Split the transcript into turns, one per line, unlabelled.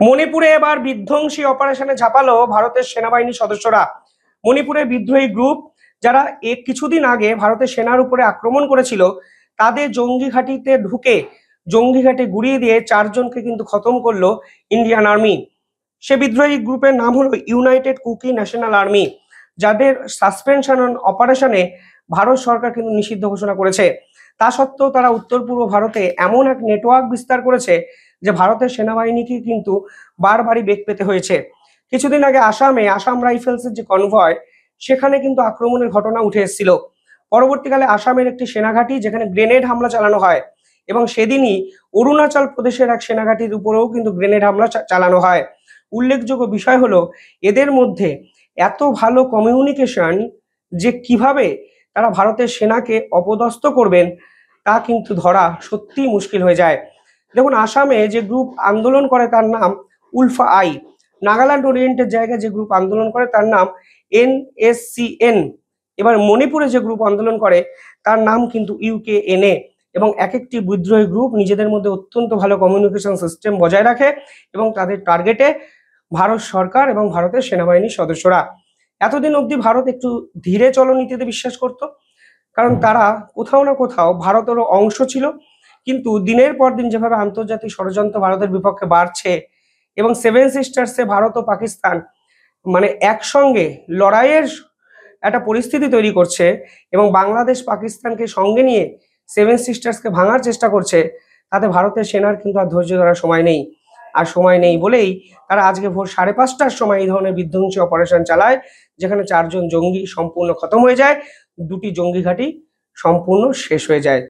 মণিপুরে এবার বিধ্বংসী অপারেশনে ঝাঁপালো ভারতের সেনাবাহিনীর সদস্যরা। মণিপুরে বিদ্রোহী গ্রুপ যারা কিছুদিন আগে ভারতের সেনার উপরে আক্রমণ করেছিল, তাদের জঙ্গি ঘাঁটিতে ঢুকে জঙ্গি ঘাঁটি গুড়িয়ে দিয়ে 4 জনকে কিন্তু খতম করলো ইন্ডিয়ান আর্মি। সে বিদ্রোহী গ্রুপের নাম হলো ইউনাইটেড কুকি ন্যাশনাল আর্মি, যাদের সাসপেনশন অপারেশনে ভারত সরকার কিন্তু নিষিদ্ধ ঘোষণা করেছে। তা সত্ত্বেও তারা উত্তর পূর্ব ভারতে এমন এক নেটওয়ার্ক বিস্তার করেছে যে ভারতের সেনাবাহিনীকে কিন্তু বারবারই বেগ পেতে হয়েছে। কিছুদিন আগে আসাম রাইফেলসের যে কনভয়, সেখানে কিন্তু আক্রমণের ঘটনা উঠে এসেছিল। পরবর্তীকালে আসামের একটি সেনাঘাঁটি যেখানে গ্রেনেড হামলা চালানো হয়, এবং সেদিনই অরুণাচল প্রদেশের এক সেনাঘাঁটির উপরেও কিন্তু গ্রেনেড হামলা চালানো হয়। উল্লেখযোগ্য বিষয় হলো এদের মধ্যে এত ভালো কমিউনিকেশন যে কিভাবে তারা ভারতের সেনাকে অপদস্থ করবেন তা কিন্তু ধরা সত্যিই মুশকিল হয়ে যায়। দেখুন, আসামে যে গ্রুপ আন্দোলন করে তার নাম উলফা আই। নাগাল্যান্ড ওরিয়েন্টের জায়গায় যে গ্রুপ আন্দোলন করে তার নাম NSCN। এবার মণিপুরে যে গ্রুপ আন্দোলন করে তার নাম কিন্তু UKNA। এবং এক একটি বিদ্রোহী গ্রুপ নিজেদের মধ্যে অত্যন্ত ভালো কমিউনিকেশন সিস্টেম বজায় রাখে, এবং তাদের টার্গেটে ভারত সরকার এবং ভারতের সেনাবাহিনীর সদস্যরা। এতদিন অবধি ভারত একটু ধীরে চলনীতিতে বিশ্বাস করত, কারণ তারা কোথাও না কোথাও ভারতেরও অংশ ছিল। কিন্তু দিনের পর দিন যেভাবে আন্তর্জাতিক ষড়যন্ত্র ভারতের বিপক্ষে বাড়ছে, এবং 7 সিস্টার্সে ভারত ও পাকিস্তান মানে একসঙ্গে লড়াইয়ের একটা পরিস্থিতি তৈরি করছে, এবং বাংলাদেশ পাকিস্তানকে সঙ্গে নিয়ে 7 সিস্টার্সকে ভাঙার চেষ্টা করছে, তাতে ভারতের সেনার কিন্তু আর ধৈর্য ধরার সময় নেই। আর সময় নেই বলেই তারা আজকে ভোর 5:30টার সময় এই ধরনের বিধ্বংসী অপারেশন চালায়, যেখানে 4 জন জঙ্গি সম্পূর্ণ খতম হয়ে যায়, 2টি জঙ্গি ঘাঁটি সম্পূর্ণ শেষ হয়ে যায়।